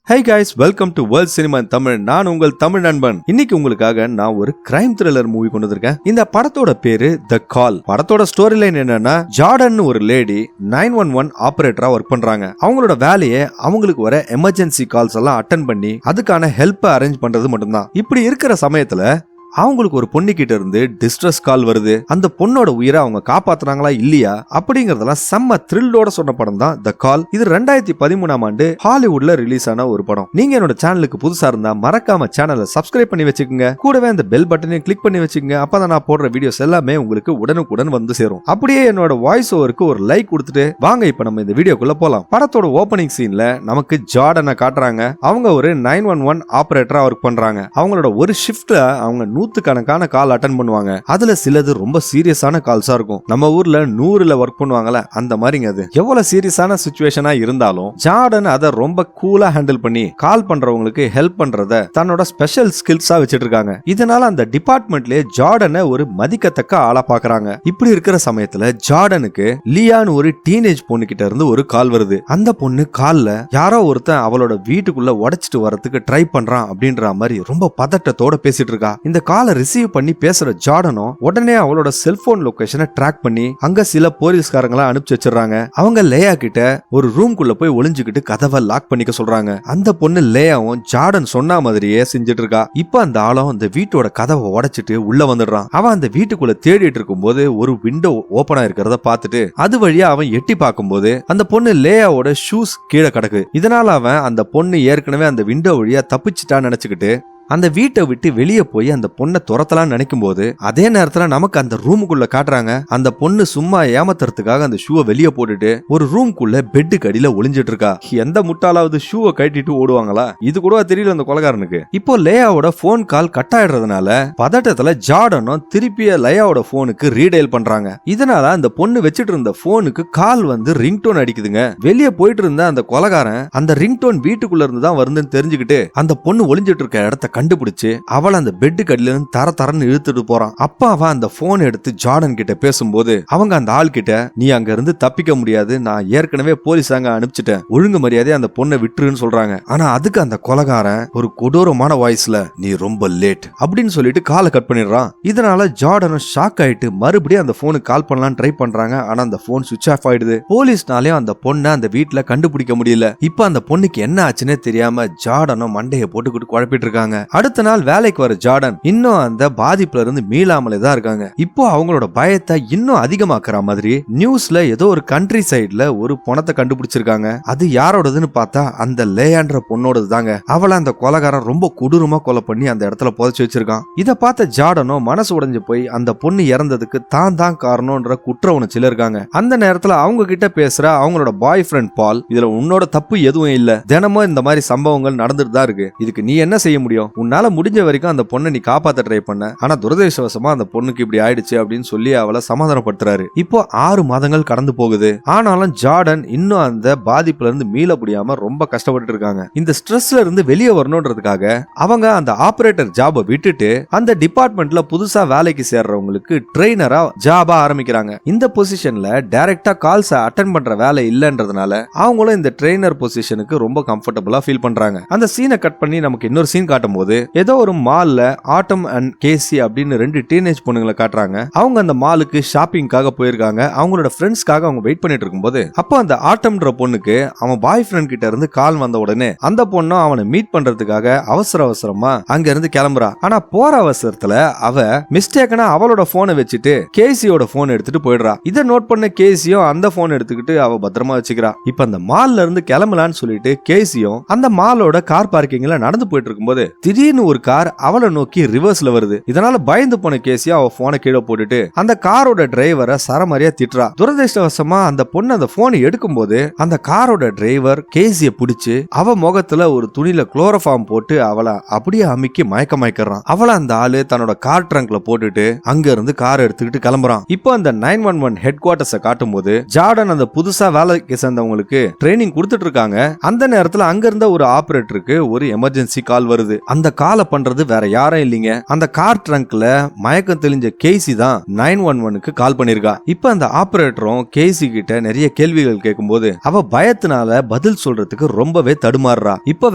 Hey guys, welcome to World Cinema in Tamil. நான் உங்கள் தமிழ் நண்பன். இன்னைக்கு உங்களுக்காக நான் ஒரு கிரைம் த்ரில்லர் மூவி கொண்டு வந்திருக்கேன். இந்த படத்தோட பேரு The Call. படத்தோட ஸ்டோரி லைன் என்னன்னா, ஜார்டன் ஒரு லேடி 911 ஆபரேட்டரா ஒர்க் பண்றாங்க. அவங்களோட வேலையை அவங்களுக்கு வர எமர்ஜென்சி கால்ஸ் எல்லாம் அட்டென்ட் பண்ணி அதுக்கான ஹெல்ப் அரேஞ்ச் பண்றது மட்டும்தான். இப்படி இருக்கிற சமயத்துல அவங்களுக்கு ஒரு பொண்ணு கிட்ட இருந்து டிஸ்ட்ரஸ் கால் வருது. அந்த பொண்ணோட உயிரை அவங்க காப்பாத்துறாங்களா இல்லையா அப்படிங்கறதெல்லாம் செம்ம த்ரில்லோட சொன்ன படம் தான் த கால். இது 2013ஆம் ஆண்டு ஹாலிவுட்ல ரிலீஸ் ஆன ஒரு படம். நீங்க என்னோட சேனலுக்கு புதுசா இருந்தா மறக்காம சேனலை சப்ஸ்கிரைப் பண்ணி வச்சுக்கோங்க. கூடவே அந்த பெல் பட்டனையும் கிளிக் பண்ணி வச்சுக்கோங்க. அப்பதான் நான் போடுற வீடியோஸ் எல்லாமே உங்களுக்கு உடனுக்குடன் வந்து சேரும். அப்படியே என்னோட வாய்ஸ் ஓவருக்கு ஒரு லைக் கொடுத்துட்டு வாங்க இப்ப நம்ம இந்த வீடியோக்குள்ள போலாம். படத்தோட ஓபனிங் சீன்ல நமக்கு ஜார்டனை காட்டுறாங்க. அவங்க ஒரு 911 ஆபரேட்டரா ஒர்க் பண்றாங்க. அவங்களோட ஒரு ஷிஃப்ட்ல அவங்க நூத்துக்கணக்கான கால் அட்டன் பண்ணுவாங்க. அதுல சிலது ரொம்ப சீரியஸான கால்ஸா இருக்கும். நம்ம ஊர்ல 100ல ஒர்க் பண்ணுவாங்கல்ல, அந்த மாதிரிங்க. அது எவ்வளவு சீரியஸான சிச்சுவேஷனா இருந்தாலும் ஜார்டன் அதை ரொம்ப கூலா ஹேண்டில் பண்ணி கால் பண்றவங்களுக்கு ஹெல்ப் பண்றத தன்னோட ஸ்பெஷல் ஸ்கில்ஸா வச்சிட்டு இருக்காங்க. இதனால அந்த டிபார்ட்மெண்ட்லயே ஜார்டனை ஒரு மதிக்கத்தக்க ஆளா பாக்குறாங்க. இப்படி இருக்கிற சமயத்துல ஜார்டனுக்கு லியான்னு ஒரு டீனேஜ் பொண்ணு கிட்ட இருந்து ஒரு கால் வருது. அந்த பொண்ணு கால்ல யாரோ ஒருத்தன் அவளோட வீட்டுக்குள்ள உடைச்சிட்டு வரதுக்கு ட்ரை பண்றான் அப்படின்ற மாதிரி ரொம்ப பதட்டத்தோட பேசிட்டு இருக்கா. இந்த காலை ரிசீவ் பண்ணி பேசுற ஜார்டனும் உடனே அவளோட செல்போன் லொகேஷனை ட்ராக் பண்ணி அங்க சில போலீஸ்காரங்களை அனுப்பிச்சு வச்சிடறாங்க. அவங்க லேயா கிட்ட ஒரு ரூம்குள்ள போய் ஒளிஞ்சுக்கிட்டு கதவை லாக் பண்ணிக்க சொல்றாங்க. அந்த பொண்ணு லேயாவும் ஜார்டன் சொன்ன மாதிரியே செஞ்சுட்டு இருக்கா. இப்ப அந்த ஆளும் அந்த வீட்டோட கதவை உடைச்சிட்டு உள்ள வந்துடுறான். அவன் அந்த வீட்டுக்குள்ள தேடிட்டு இருக்கும் போது ஒரு விண்டோ ஓபனா இருக்கிறத பார்த்துட்டு அது வழியா அவன் எட்டி பார்க்கும்போது அந்த பொண்ணு லேயாவோட ஷூஸ் கீழே கிடக்கு. இதனால அவன் அந்த பொண்ணு ஏற்கனவே அந்த விண்டோ வழியா தப்பிச்சிட்டான்னு நினைச்சுக்கிட்டு அந்த வீட்டை விட்டு வெளியே போய் அந்த பொண்ணை துரத்தலாம் நினைக்கும் போது அதே நேரத்துல நமக்கு அந்த ரூமுக்குள்ள காட்டுறாங்க. அந்த பொண்ணு சும்மா ஏமாத்துறதுக்காக அந்த ஷூவை வெளியே போட்டுட்டு ஒரு ரூம்குள்ள பெட்டுக்கு அடியில ஒளிஞ்சிட்டு இருக்கா. எந்த முட்டாளாவது ஷூவை கட்டிட்டு ஓடுவாங்களா? இது கூட தெரியல அந்த கொலைகாரனுக்கு. இப்போ லேயாவோட போன் கால் கட் ஆயிடுறதுனால பதட்டத்துல ஜார்டனும் திருப்பி லேயாவோட போனுக்கு ரீடைல் பண்றாங்க. இதனால அந்த பொண்ணு வச்சிட்டு இருந்த போனுக்கு கால் வந்து ரிங்டோன் அடிக்குதுங்க. வெளியே போயிட்டு இருந்த அந்த கொலைகாரன் அந்த ரிங்டோன் வீட்டுக்குள்ள இருந்து தான் வருதுன்னு தெரிஞ்சுக்கிட்டு அந்த பொண்ணு ஒளிஞ்சிட்டு இருக்க இடத்த கண்டுபிடிச்சு அவளை அந்த பெட்டு கடியில இருந்து தரன்னு இழுத்துட்டு போறான். அப்ப அவன் அந்த போன் எடுத்து ஜார்டன் கிட்ட பேசும்போது அவங்க அந்த ஆள் கிட்ட, நீ அங்க இருந்து தப்பிக்க முடியாது, நான் ஏற்கனவே போலீஸ் அங்க அனுப்பிச்சிட்டேன், ஒழுங்கு மரியாதை அந்த பொண்ணை விட்டுருன்னு சொல்றாங்க. ஆனா அதுக்கு அந்த கொலைகாரன் ஒரு கொடூரமான வாய்ஸ்ல, நீ ரொம்ப லேட் அப்படின்னு சொல்லிட்டு காலை கட் பண்ணிடுறான். இதனால ஜார்டனும் ஷாக் ஆயிட்டு மறுபடியும் அந்த போனுக்கு கால் பண்ணலாம் ட்ரை பண்றாங்க. ஆனா அந்த போன் சுவிட்ச் ஆஃப் ஆயிடுது. போலீஸ்னாலையும் அந்த பொண்ணை அந்த வீட்டுல கண்டுபிடிக்க முடியல. இப்ப அந்த பொண்ணுக்கு என்ன ஆச்சுன்னே தெரியாம ஜார்டனும் மண்டையை போட்டுக்கிட்டு குழப்பிட்டு இருக்காங்க. அடுத்த நாள் வேலைக்கு வர ஜார்டன் இன்னும் அந்த பாதிப்புல இருந்து மீளாமலே தான் இருக்காங்க. இப்போ அவங்களோட பயத்தை இன்னும் அதிகமாக்குற மாதிரி நியூஸ்ல ஏதோ ஒரு கண்ட்ரி சைடுல ஒரு பணத்தை கண்டுபிடிச்சிருக்காங்க. அது யாரோடதுன்னு பார்த்தா அந்த லேயான்ற பொண்ணோடது தாங்க. அவளை அந்த கொலைகாரன் ரொம்ப கொடூரமா கொலை பண்ணி அந்த இடத்துல புதைச்சு வச்சிருக்கான். இதை பார்த்த ஜார்டனும் மனசு உடைஞ்சு போய் அந்த பொண்ணு இறந்ததுக்கு தான் காரணம்ன்ற குற்ற உணர்ச்சியில இருக்காங்க. அந்த நேரத்துல அவங்க கிட்ட பேசுற அவங்களோட பாய் ஃப்ரெண்ட் பால், இதுல உன்னோட தப்பு எதுவும் இல்ல, தினமும் இந்த மாதிரி சம்பவங்கள் நடந்துட்டு தான் இருக்கு, இதுக்கு நீ என்ன செய்ய முடியும், உன்னால முடிஞ்ச வரைக்கும் அந்த பொண்ணை நீ காப்பாத்த ட்ரை பண்ண, ஆனா துரதிர்ஷ்டவசமா அந்த பொண்ணுக்கு இப்படி ஆயிடுச்சு அப்படின்னு சொல்லி அவளை சமாதானப்படுத்துறாரு. இப்போ 6 மாதங்கள் கடந்து போகுது. ஆனாலும் ஜார்டன் இன்னும் அந்த பாதிப்புல இருந்து மீள முடியாம ரொம்ப கஷ்டப்பட்டு இருக்காங்க. இந்த ஸ்ட்ரெஸ்ல இருந்து வெளியே வரணும்ன்றதுக்காக அவங்க அந்த ஆபரேட்டர் ஜாபை விட்டுட்டு அந்த டிபார்ட்மெண்ட்ல புதுசா வேலைக்கு சேர்றவங்களுக்கு ட்ரெயினரா ஜாபா ஆரம்பிக்கிறாங்க. இந்த பொசிஷன்ல டைரக்டா கால்ஸ் அட்டென்ட் பண்ற வேலை இல்லன்றதுனால அவங்களும் இந்த ட்ரெயினர் பொசிஷனுக்கு ரொம்ப கம்ஃபர்டபுளா ஃபீல் பண்றாங்க. அந்த சீனை கட் பண்ணி நமக்கு இன்னொரு சீன் காட்டும் போது ஏதோ ஒரு மால்ல ஆட்டம் அண்ட் கேசி அப்படின்னு 2 டீனேஜ் பொண்ணுங்களை காட்டுறாங்க. அவங்க அந்த மாலுக்கு ஷாப்பிங்காக போயிருக்காங்க. அவங்களோட ஃப்ரெண்ட்ஸ்க்காக அவங்க வெயிட் பண்ணிட்டு இருக்கும்போது அப்போ அந்த ஆட்டம்ன்ற பொண்ணுக்கு அவன் பாய் ஃப்ரெண்ட் கிட்ட இருந்து கால் வந்த உடனே அந்த பொண்ணும் அவனை மீட் பண்றதுக்காக அவசரமா அங்க இருந்து கிளம்புறா. ஆனா போற அவசரத்துல அவ மிஸ்டேக்கனா அவளோட போனை வச்சுட்டு கேசியோட போன் எடுத்துட்டு போயிடுறா. இதை நோட் பண்ண கேசியும் அந்த போன் எடுத்துக்கிட்டு அவ பத்திரமா வச்சுக்கிறா. இப்ப அந்த மால்ல இருந்து கிளம்பலான்னு சொல்லிட்டு கேசியும் அந்த மாலோட கார் பார்க்கிங்ல நடந்து போயிட்டு இருக்கும்போது திடீர்னு ஒரு கார் அவளை நோக்கி ரிவர்ஸ்ல வருது. இதனால பயந்து போன கேசியா அவ போனை கீழே போட்டுட்டு அந்த காரோட டிரைவரை சரமாரியா திட்டுறா. துரதிர்ஷ்டவசமா அந்த பொண்ணு அந்த போனை எடுக்கும் போது அந்த காரோட டிரைவர் கேசிய பிடிச்சு அவ முகத்துல ஒரு துணியில குளோரோஃபார்ம் போட்டு அவளை அப்படியே அமுக்கி மயக்கிறான். அவளை அந்த ஆளு தன்னோட கார் ட்ரங்க்ல போட்டுட்டு அங்க இருந்து கார் எடுத்துக்கிட்டு கிளம்புறான். இப்போ அந்த 911 ஹெட் குவார்டர்ஸை காட்டும் போது ஜார்டன் அந்த புதுசா வேலைக்கு சேர்ந்தவங்களுக்கு ட்ரைனிங் கொடுத்துட்டு இருக்காங்க. அந்த நேரத்துல அங்க இருந்த ஒரு ஆபரேட்டருக்கு ஒரு எமர்ஜென்சி கால் வருது. அந்த அந்த காலை பண்றது வேற யாரும் இல்லைங்க, அந்த கார் ட்ரங்க்ல மயக்கம் தெளிஞ்ச கேசி தான் 911க்கு கால் பண்ணிருக்கா. இப்ப அந்த ஆபரேட்டரும் கேசி கிட்ட நிறைய கேள்விகள் கேட்கும்போது அவ பயத்தினால பதில் சொல்றதுக்கு ரொம்பவே தடுமாறுறா. இப்ப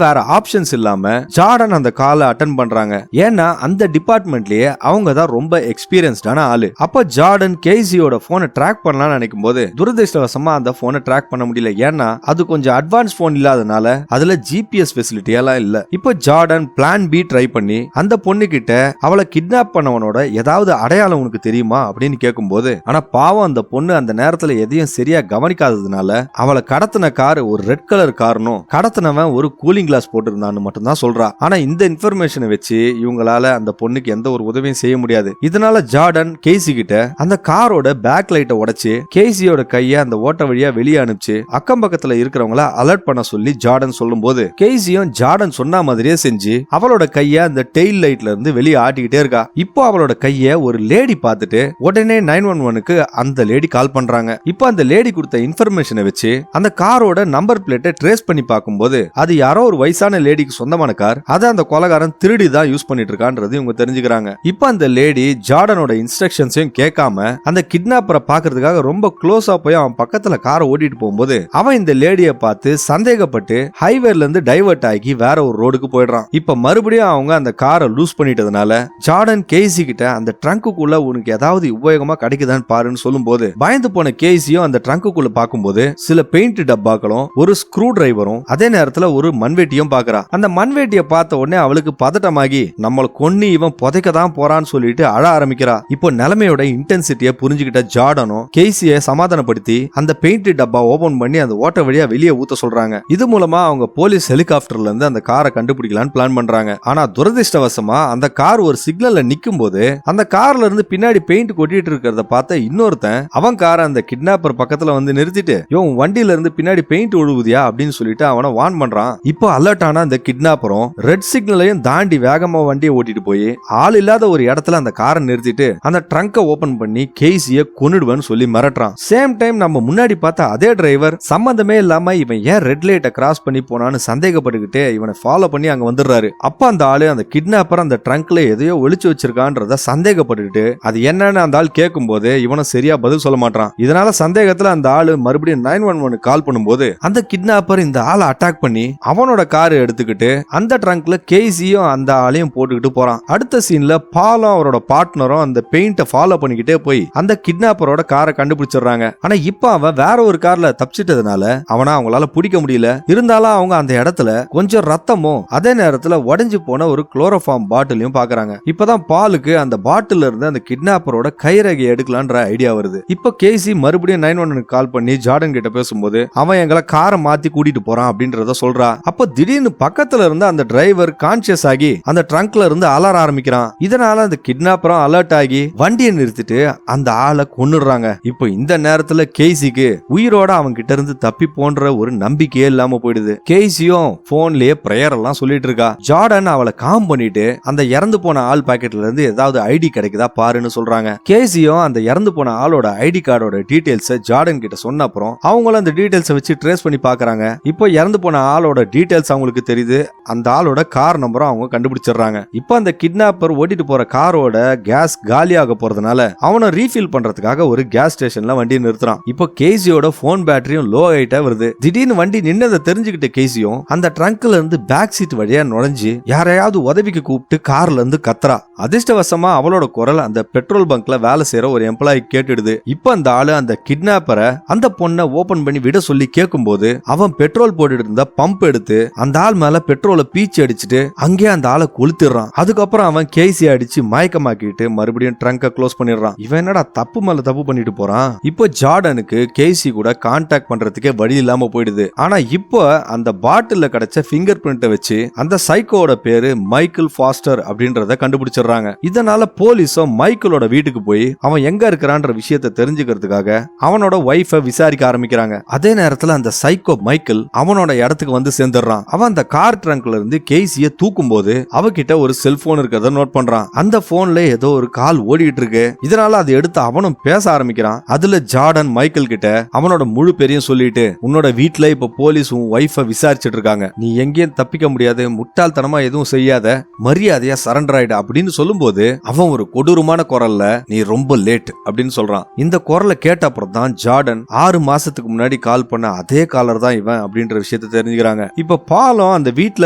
வேற ஆப்ஷன்ஸ் இல்லாம ஜார்டன் அந்த காலை அட்டெண்ட் பண்றாங்க. ஏன்னா அந்த டிபார்ட்மெண்ட்லயே அவங்க தான் ரொம்ப எக்ஸ்பீரியன்ஸ்டான ஆளு. அப்ப ஜார்டன் கேசியோட போனை ட்ராக் பண்ணலாம்னு நினைக்கும் போது துரதிருஷ்டவசமா அந்த போனை ட்ராக் பண்ண முடியல. ஏன்னா அது கொஞ்சம் அட்வான்ஸ் போன் இல்லாதனால அதுல ஜிபிஎஸ் ஃபெசிலிட்டி எல்லாம் இல்ல. இப்ப ஜார்டன் பிளான் பி ட்ரை பண்ணி அந்த பொண்ணு கிட்ட அவளை கிட்னாப் பண்ணவனோட ஏதாவது அடையாளம் உனக்கு தெரியுமா அப்படின்னு கேட்கும்போது, ஆனா பாவம் அந்த பொண்ணு அந்த நேரத்துல எதையும் சரியா கவனிக்காததுனால அவளை கடத்தின கார் ஒரு ரெட் கலர் காரனும் கடத்தினவன் ஒரு கூலிங் கிளாஸ் போட்டிருந்தான்னு மட்டும் தான் சொல்றா. ஆனா இந்த இன்ஃபர்மேஷனை வச்சு இவங்களால அந்த பொண்ணுக்கு எந்த ஒரு உதவியும் செய்ய முடியாது. இதனால ஜார்டன் கேசி கிட்ட அந்த காரோட பேக் லைட்டை உடைச்சு கேசியோட கைய அந்த ஓட்ட வழியா வெளியே அனுப்பிச்சு அக்கம் பக்கத்துல இருக்கிறவங்கள அலர்ட் பண்ண சொல்லி ஜார்டன் சொல்லும் போது கேசியும் ஜார்டன் சொன்ன மாதிரியே செஞ்சு அவளோட கைய அந்த டெயில் லைட்ல இருந்து வெளியே ஆட்டிக்கிட்டே இருக்கா. இப்போ அவளோட கைய ஒரு லேடி பார்த்துட்டு உடனே 911க்கு அந்த லேடி கால் பண்றாங்க. இப்போ அந்த லேடி கொடுத்த இன்ஃபர்மேஷனை வச்சு அந்த காரோட நம்பர் பிளேட்டை ட்ரேஸ் பண்ணி பார்க்கும்போது அது யாரோ ஒரு வயசான லேடிக்கு சொந்தமான கார், அதை அந்த கொலைகாரன் திருடி தான் யூஸ் பண்ணிட்டு இருக்கான்றது இவங்க தெரிஞ்சுக்கிறாங்க. இப்போ அந்த லேடி ஜார்டனோட இன்ஸ்ட்ரக்ஷன்ஸையும் கேட்காம அந்த கிட்னாப்பரை பாக்குறதுக்காக ரொம்ப க்ளோஸா போய் அவன் பக்கத்துல காரை ஓட்டிட்டு போகும்போது அவன் இந்த லேடிய பார்த்து சந்தேகப்பட்டு ஹைவேல இருந்து டைவர்ட் ஆகி வேற ஒரு ரோடுக்கு போயிடுறான். இப்ப மறுபடியும் அவங்க அந்த காரை லூஸ் பண்ணிட்டதுனால ஜார்டன் கேசி கிட்ட அந்த ட்ரங்க்குள்ள உனக்கு ஏதாவது உபயோகமா கிடைக்குதான்னு பாருன்னு சொல்லும் போது பயந்து போன கேசியும் அந்த ட்ரங்க்குள்ள பார்க்கும்போது சில பெயிண்ட் டப்பாக்களும் ஒரு ஸ்க்ரூ டிரைவரும் அதே நேரத்துல ஒரு மண்வெட்டியும் பாக்குறா. அந்த மண்வெட்டியை பார்த்த உடனே அவளுக்கு பதட்டமாகி நம்மள கொன்னி இவன் புதைக்க தான் போறான்னு சொல்லிட்டு அழ ஆரம்பிக்கிறா. இப்போ நிலைமையோட இன்டென்சிட்டியை புரிஞ்சுக்கிட்ட ஜார்டனும் கேசியை சமாதானப்படுத்தி அந்த பெயிண்ட் டப்பா ஓபன் பண்ணி அந்த ஓட்ட வழியா வெளியே ஊத்த சொல்றாங்க. இது மூலமா அவங்க போலீஸ் ஹெலிகாப்டர்ல இருந்து அந்த காரை கண்டுபிடிக்கலாம்னு பிளான் பண்றாங்க. ஆனா துரதிருஷ்டவசமா அந்த கார் ஒரு சிக்னல்ல நிக்கும் போது அந்த கார்ல இருந்து பின்னாடி பெயிண்ட் கொட்டிட்டு இருக்கிறத பார்த்த இன்னொருத்தன் அவன் காரை அந்த கிட்னாப்பர் பக்கத்துல வந்து நிறுத்திட்டு இவன் வண்டியில இருந்து பின்னாடி பெயிண்ட் ஒழுகுதியா அப்படின்னு சொல்லிட்டு அவனை வார்ன் பண்றான். இப்போ அலர்ட் ஆன அந்த கிட்னாப்பரும் ரெட் சிக்னலையும் தாண்டி வேகமா வண்டியை ஓட்டிட்டு போய் ஆள் இல்லாத ஒரு இடத்துல அந்த காரை நிறுத்திட்டு அந்த ட்ரங்கை ஓபன் பண்ணி கேசிய கொன்னுடுவேன்னு சொல்லி மிரட்டுறான். சேம் டைம் நம்ம முன்னாடி பார்த்த அதே டிரைவர் சம்பந்தமே இல்லாம இவன் ஏன் ரெட் லைட்டை கிராஸ் பண்ணி போனான்னு சந்தேகப்பட்டுக்கிட்டே இவனை ஃபாலோ பண்ணி அங்க வந்துடுறாரு. அப்ப அந்த ஆளு அந்த கிட்னாப்பர் அந்த ட்ரங்க்ல எதையோ ஒளிச்சு வச்சிருக்கான்றத சந்தேகப்பட்டுக்கிட்டு அது என்னன்னு அந்த ஆள் கேட்கும் போது இவனை சரியா பதில் சொல்ல மாட்டான். இதனால சந்தேகத்துல அந்த ஆளு மறுபடியும் 911 கால் பண்ணும்போது அந்த கிட்னாப்பர் இந்த ஆளை அட்டாக் பண்ணி அவனோட காரை எடுத்துக்கிட்டு அந்த ட்ரங்க்ல கேசியும் அந்த ஆளையும் போட்டுக்கிட்டு போறான். அடுத்த சீன்ல பாலும் அவரோட பார்ட்னரும் அந்த பெயிண்ட ஃபாலோ பண்ணிக்கிட்டே போய் அந்த கிட்னாப்பரோட காரை கண்டுபிடிச்சிடுறாங்க. ஆனா இப்ப அவன் வேற ஒரு கார்ல தப்பிச்சிட்டதுனால அவனை அவங்களால பிடிக்க முடியல. இருந்தாலும் அவங்க அந்த இடத்துல கொஞ்சம் ரத்தமும் அதே நேரத்துல உடைஞ்சு போன ஒரு குளோரோஃபார்ம் பாட்டிலையும் பாக்குறாங்க. இப்பதான் பாலுக்கு அந்த பாட்டில் இருந்து அந்த கிட்னாப்பரோட கைரேகை எடுக்கலான்ற ஐடியா வருது. இப்ப கேசி மறுபடியும் 911 கால் பண்ணி ஜார்டன் கிட்ட பேசும்போது அவன் எங்களை காரை மாத்தி கூட்டிட்டு போறான் அப்படின்றத சொல்றா. அப்ப திடீர்னு பக்கத்துல இருந்து அந்த டிரைவர் கான்சியஸ் ஆகி அந்த ட்ரங்க்ல இருந்து அலற ஆரம்பிக்கிறான். இதனால அந்த கிட்னாப்பரும் அலர்ட் ஆகி வண்டியை நிறுத்திட்டு அந்த ஆளை கொன்னுடுறாங்க. இப்போ இந்த நேரத்துல கேசிக்கு உயிரோட அவன் கிட்ட இருந்து தப்பி போன்ற ஒரு நம்பிக்கையே இல்லாம போயிடுது. கேசியும் போன்லயே பிரேயர் எல்லாம் சொல்லிட்டு இருக்கா. ஜார்டன் அவளை காம் பண்ணிட்டு அந்த இறந்து போன ஆள் பாக்கெட்ல இருந்து ஏதாவது ஐடி கிடைக்குதா பாருன்னு சொல்றாங்க. கேசியும் அந்த இறந்து போன ஆளோட ஐடி கார்டோட டீடைல்ஸ் ஜார்டன் கிட்ட சொன்ன அப்புறம் அவங்களும் அந்த டீடைல்ஸ் வச்சு ட்ரேஸ் பண்ணி பாக்குறாங்க. இப்போ இறந்து போன ஆளோட டீடைல்ஸ் அவங்களுக்கு தெரியுது. அந்த ஆளோட கார் நம்பரும் அவங்க கண்டுபிடிச்சிடுறாங்க. இப்போ அந்த கிட்னாப்பர் ஓட்டிட்டு போற காரோட கேஸ் காலியாக போறதுனால அவனை ரீஃபில் பண்றதுக்காக ஒரு கேஸ் ஸ்டேஷன்ல வண்டியை நிறுத்துறான். இப்போ கேசியோட போன் பேட்டரியும் லோ ஆயிட்டா வருது. திடீர்னு வண்டி நின்னதை தெரிஞ்சுக்கிட்ட கேசியும் அந்த ட்ரங்க்ல இருந்து பேக் சீட் வழியா நுழைஞ்சு யாரையாவது உதவிக்கு கூப்பிட்டு கார்ல இருந்து கத்துறா. அதிர்ஷ்டவசமா அவளோட குரல் அந்த பெட்ரோல் பங்க்ல வேலை செய்யற ஒரு எம்ப்ளாயி கேட்டுடுது. இப்ப அந்த ஆளு அந்த கிட்னாப்பரை அந்த பொண்ணை ஓபன் பண்ணி விட சொல்லி கேட்கும் போது அவன் பெட்ரோல் போட்டுட்டு இருந்த பம்ப் எடுத்து அந்த ஆள் மேல பெட்ரோலை பீச்சி அடிச்சுட்டு அங்கே அந்த ஆளை கொளுத்திடுறான். அதுக்கப்புறம் அவன் கேசி அடிச்சு மயக்கமாக்கிட்டு மறுபடியும் ட்ரங்கை க்ளோஸ் பண்ணிடுறான். இவன் என்னடா தப்பு மேல தப்பு பண்ணிட்டு போறான். இப்போ ஜார்டனுக்கு கேசி கூட கான்டாக்ட் பண்றதுக்கே வழி இல்லாம போயிடுது. ஆனா இப்போ அந்த பாட்டில்ல கிடைச்ச பிங்கர் பிரிண்ட வச்சு அந்த சைக்கோட பேரு மைக்கேல் ஃபாஸ்டர் அப்படின்றத கண்டுபிடிச்சிடுறாங்க. இதனால போலீஸும் மைக்கேலோட வீட்டுக்கு போய் அவன் எங்க இருக்கிறான்ற விஷயத்தை தெரிஞ்சுக்கிறதுக்காக அவனோட வைஃபை விசாரிக்க ஆரம்பிக்கிறாங்க. அதே நேரத்துல அந்த சைக்கோ மைக்கேல் அவனோட இடத்துக்கு வந்து சேர்ந்துடுறான். அவன் அந்த கார் ட்ரங்க்ல இருந்து கேசிய தூக்கும் போது அவகிட்ட ஒரு செல்போன் இருக்கிறத நோட் பண்றான். அந்த போன்ல ஏதோ ஒரு கால் ஓடிட்டு இருக்கு. இதனால அதை எடுத்து அவனும் பேச ஆரம்பிக்கிறான். அதுல ஜார்டன் மைக்கேல் கிட்ட அவனோட முழு பேரையும் சொல்லிட்டு உன்னோட வீட்டுல இப்ப போலீஸ் உன் வைஃபை விசாரிச்சுட்டு இருக்காங்க, நீ எங்கேயும் தப்பிக்க முடியாது, முட்டாள்தனமா முட்டாள்தனமா எதுவும் செய்யாத, மரியாதையா சரண்டர் ஆயிடு அப்படின்னு சொல்லும்போது அவன் ஒரு கொடூரமான குரல்ல நீ ரொம்ப லேட் அப்படின்னு சொல்றான். இந்த குரலை கேட்ட அப்புறம் தான் ஜார்டன் 6 மாசத்துக்கு முன்னாடி கால் பண்ண அதே காலர் தான் இவன் அப்படின்ற விஷயத்தை தெரிஞ்சுக்கிறாங்க. இப்ப பாலம் அந்த வீட்டுல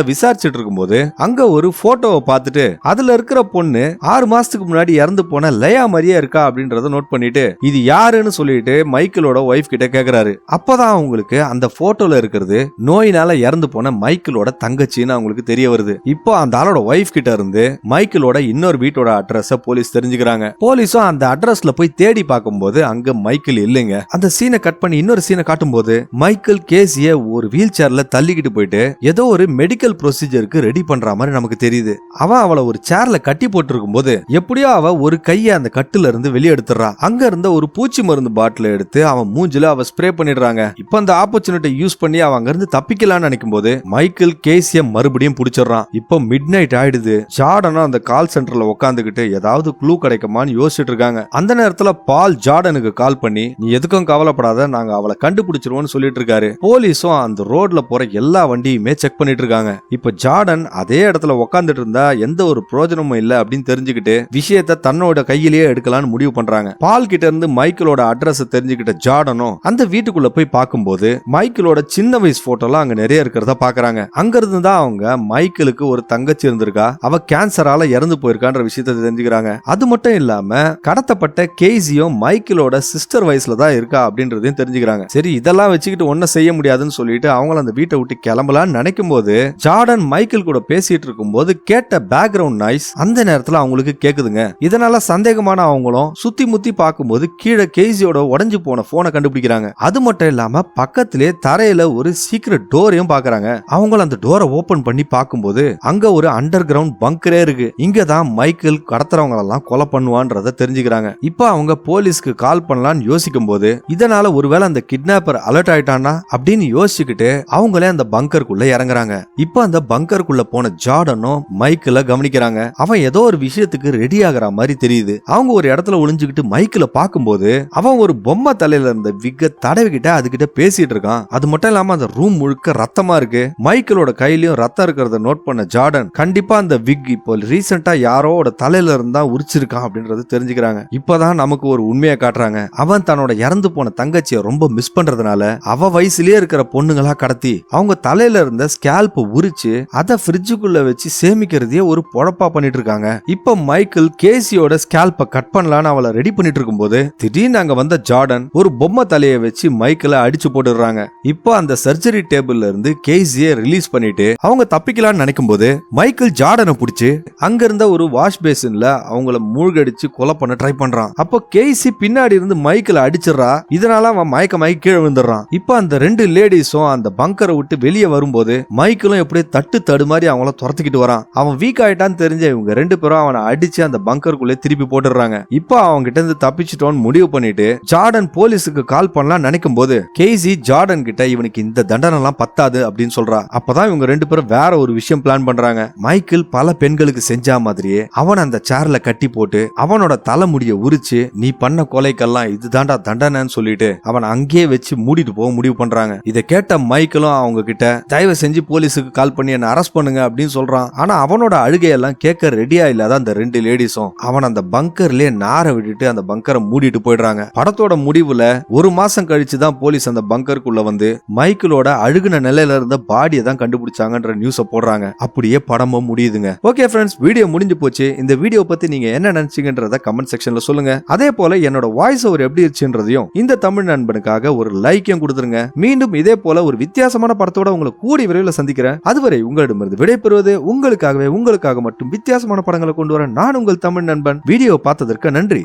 விசாரிச்சுட்டு இருக்கும்போது அங்க ஒரு போட்டோவை பார்த்துட்டு அதுல இருக்கிற பொண்ணு 6 மாசத்துக்கு முன்னாடி இறந்து போன லயா மாதிரியே இருக்கா அப்படின்றத நோட் பண்ணிட்டு இது யாருன்னு சொல்லிட்டு மைக்கேலோட ஒய்ஃப் கிட்ட கேக்குறாரு. அப்பதான் அவங்களுக்கு அந்த போட்டோல இருக்கிறது நோயினால இறந்து போன மைக்கேலோட தங்கச்சின்னு அவங்களுக்கு தெரிய வருது. இப்போ அந்த ஆளோட ஒய்ஃப் கிட்ட இருந்து மைக்கேலோட இன்னொரு வீட்டோட அட்ரஸ் போலீஸ் தெரிஞ்சுக்கிறாங்க. போலீஸும் அந்த அட்ரஸ்ல போய் தேடி பார்க்கும்போது அங்க மைக்கேல் இல்லைங்க. அந்த சீனை கட் பண்ணி இன்னொரு சீனை காட்டும் போது மைக்கேல் கேசிய ஒரு வீல் சேர்ல தள்ளிக்கிட்டு போயிட்டு ஏதோ ஒரு மெடிக்கல் ப்ரொசீஜருக்கு ரெடி பண்ற மாதிரி நமக்கு தெரியுது. அவன் அவளை ஒரு சேர்ல கட்டி போட்டு இருக்கும் போது எப்படியோ அவ ஒரு கைய அந்த கட்டுல இருந்து வெளியே எடுத்துறா. அங்க இருந்த ஒரு பூச்சி மருந்து பாட்டில எடுத்து அவன் மூஞ்சில அவ ஸ்ப்ரே பண்ணிடுறாங்க. இப்ப அந்த ஆப்பர்ச்சுனிட்டி யூஸ் பண்ணி அவன் அங்க இருந்து தப்பிக்கலாம்னு நினைக்கும் போது மைக்கேல் கேசிய மறுபடியும் பிடிச்சிடறான். இப்போ மிட் நைட் ஆயிடுது. ஜார்டனும் அந்த கால் சென்டர்ல உட்காந்துக்கிட்டு ஏதாவது க்ளூ கிடைக்குமான்னு யோசிச்சுட்டு இருக்காங்க. அந்த நேரத்துல பால் ஜார்டனுக்கு கால் பண்ணி நீ எதுக்கும் கவலைப்படாத, நாங்க அவளை கண்டுபிடிச்சிருவோம்னு சொல்லிட்டு இருக்காரு. போலீஸும் அந்த ரோட்ல போற எல்லா வண்டியுமே செக் பண்ணிட்டு இருக்காங்க. இப்ப ஜார்டன் அதே இடத்துல உட்காந்துட்டு இருந்தா எந்த ஒரு பிரயோஜனமும் இல்ல அப்படின்னு தெரிஞ்சுக்கிட்டு விஷயத்த தன்னோட கையிலேயே எடுக்கலாம்னு முடிவு பண்றாங்க. பால் கிட்ட இருந்து மைக்கேலோட அட்ரஸ் தெரிஞ்சுக்கிட்ட ஜார்டனும் அந்த வீட்டுக்குள்ள போய் பார்க்கும்போது மைக்கேலோட சின்ன வயசு போட்டோலாம் அங்க நிறைய இருக்கிறத பாக்குறாங்க. அங்க இருந்து தான் அவங்க மைக்கேலுக்கு ஒரு தங்கச்சி இருந்திருக்கா, அவ கேன்சரால இறந்து போயிருக்கான்ற விஷயத்தை தெரிஞ்சுக்கிறாங்க. அது மட்டும் இல்லாம கடத்தப்பட்ட கேசியும் மைக்கேலோட சிஸ்டர் வயசுல தான் இருக்கா அப்படின்றதையும் தெரிஞ்சுக்கிறாங்க. சரி இதெல்லாம் வச்சுக்கிட்டு ஒன்னும் செய்ய முடியாதுன்னு சொல்லிட்டு அவங்கள அந்த வீட்டை விட்டு கிளம்பலான்னு நினைக்கும் போது ஜார்டன் மைக்கேல் கூட பேசிட்டு இருக்கும் போது கேட்ட பேக்ரவுண்ட் நாய்ஸ் அந்த நேரத்துல அவங்களுக்கு கேக்குதுங்க. இதனால சந்தேகமான அவங்களும் சுத்தி முத்தி பார்க்கும்போது கீழே கேசியோட உடைஞ்சு போன போனை கண்டுபிடிக்கிறாங்க. அது மட்டும் இல்லாம பக்கத்திலே தரையில ஒரு சீக்ரெட் டோரையும் பாக்குறாங்க. அவங்க அந்த டோரை ஓபன் பண்ணி பார்க்கும்போது அங்க ஒரு அண்டர் கிரவுண்ட் பங்கரே இருக்கு. இங்கதான் மைக்கேல் கடத்துறவங்க எல்லாம் கொலை பண்ணுவான்றத தெரிஞ்சுக்கிறாங்க. இப்ப அவங்க போலீஸ்க்கு கால் பண்ணலாம்னு யோசிக்கும் போது இதனால ஒருவேளை அந்த கிட்னாப்பர் அலர்ட் ஆயிட்டானா அப்படின்னு யோசிச்சுக்கிட்டு அவங்களே அந்த பங்கருக்குள்ள இறங்குறாங்க. இப்ப அந்த பங்கருக்குள்ள போன ஜார்டனும் மைக்கேல கவனிக்கிறாங்க. அவன் ஏதோ ஒரு விஷயத்துக்கு ரெடி ஆகுற மாதிரி தெரியுது. அவங்க ஒரு இடத்துல ஒளிஞ்சுக்கிட்டு மைக்கேல பார்க்கும்போது அவன் ஒரு பொம்மை தலையில இருந்த விக்க தடவிக்கிட்ட அதுகிட்ட பேசிட்டு இருக்கான். அது மட்டும் இல்லாம அந்த ரூம் முழுக்க ரத்தமா இருக்கு. மைக்கேலோட கையிலயும் ரத்தம் இருக்கிறத நோட் பண்ண ஜார்டன் கண்டிப்பா அந்த விக் இப்போ ரீசெண்டா யாரோட தலையில இருந்தா உரிச்சிருக்கான் அப்படின்றது தெரிஞ்சுக்கிறாங்க. இப்பதான் நமக்கு ஒரு உண்மையை காட்டுறாங்க. அவன் தன்னோட இறந்து போன தங்கச்சியை ரொம்ப மிஸ் பண்றதுனால அவ வயசுலயே இருக்கிற பொண்ணுங்களா கடத்தி அவங்க தலையில இருந்த ஸ்கேல்ப் உரிச்சு அதை ஃப்ரிட்ஜுக்குள்ள வச்சு சேமிக்கிறதையே ஒரு பொழப்பா பண்ணிட்டு இருக்காங்க. இப்ப மைக்கேல் கேசியோட ஸ்கேல்ப கட் பண்ணலான்னு அவளை ரெடி பண்ணிட்டு இருக்கும் போது திடீர்னு அங்க வந்த ஜார்டன் ஒரு பொம்மை தலையை வச்சு மைக்கேல அடிச்சு போட்டுறாங்க. இப்போ அந்த சர்ஜரி டேபிள்ல இருந்து கேசியை ரிலீஸ் பண்ணிட்டு அவங்க தப்பிக்கலாம்னு நினைக்கும் போது மைக்கேல் ஜார்டனை பிடிச்சு அங்க இருந்த ஒரு வாஷ் பேசின்ல அவங்கள மூழ்கடிச்சு கொலை பண்ண ட்ரை பண்றான். அப்போ கேசி பின்னாடி இருந்து மைக்கேல அடிச்சிடறா. இதனால அவன் மயக்கமாயி கீழே விழுந்துடுறான். இப்ப அந்த 2 லேடிஸும் அந்த பங்கரை விட்டு வெளியே வரும்போது மைக்கேலும் எப்படியே தட்டு தடுமாறி அவங்கள துரத்திக்கிட்டு வரான். அவன் வீக் ஆயிட்டான்னு தெரிஞ்ச இவங்க 2 பேரும் அவனை அடிச்சு அந்த பங்கருக்குள்ளே திருப்பி போட்டுறாங்க. இப்ப அவங்க கிட்ட இருந்து தப்பிச்சிட்டோன்னு முடிவு பண்ணிட்டு ஜார்டன் போலீஸுக்கு கால் பண்ணலாம் நினைக்கும் போது கேசி ஜார்டன் கிட்ட இவனுக்கு இந்த தண்டனை எல்லாம் பத்தாது அப்படின்னு சொல்றா. அப்பதான் இவங்க 2 பேரும் வேற ஒரு விஷயம் பிளான் பண்றாங்க. மைக்கேல் பல பெண்களுக்கு செஞ்ச மாதிரியே அவன் அந்த சேர்ல கட்டி போட்டு அவனோட தலைமுடிய உரிச்சு நீ பண்ண கொலைக்கெல்லாம் இதுதான்டா தண்டனைன்னு சொல்லிட்டு அவன் அங்கேயே வச்சு மூடிட்டு போக முடிவு பண்றாங்க. இதை கேட்ட மைக்கேலும் அவங்க கிட்ட தயவு செஞ்சு போலீஸுக்கு கால் பண்ணி என்ன அரெஸ்ட் பண்ணுங்க அப்படின்னு சொல்றான். ஆனா அவனோட அழுகையெல்லாம் கேட்க ரெடியா இல்லாத அந்த 2 லேடிஸும் அவன் அந்த பங்கர்லயே நார விட்டுட்டு அந்த பங்கரை மூடிட்டு போயிடுறாங்க. படத்தோட முடிவுல 1 மாசம் கழிச்சுதான் போலீஸ் அந்த பங்கருக்குள்ள வந்து மைக்கேலோட அழுகுன நிலையில இருந்த பாடியை தான் கண்டுபிடிச்சாங்கன்ற நியூஸ போடுறாங்க. அப்படியே படமும் முடியுதுங்க. ஓகே ஃப்ரெண்ட்ஸ், வீடியோ முடிஞ்சு போச்சு. இந்த வீடியோ பத்தி நீங்க என்ன நினைச்சீங்கன்றத கமெண்ட் செக்ஷன்ல சொல்லுங்க. அதே போல என்னோட வாய்ஸ் ஓவர் எப்படி இருந்துச்சுன்றதையும் இந்த தமிழ் நண்பனுக்காக ஒரு லைக்கையும் கொடுத்துருங்க. மீண்டும் இதே போல ஒரு வித்தியாசமான படத்தோட உங்களை கூடி விரைவில் சந்திக்கிறேன். அதுவரை உங்களிடமிருந்து விடைபெறுவது உங்களுக்காக மட்டும் வித்தியாசமான படங்களை கொண்டு வர நான் உங்கள் தமிழ் நண்பன். வீடியோ பார்த்ததற்கு நன்றி.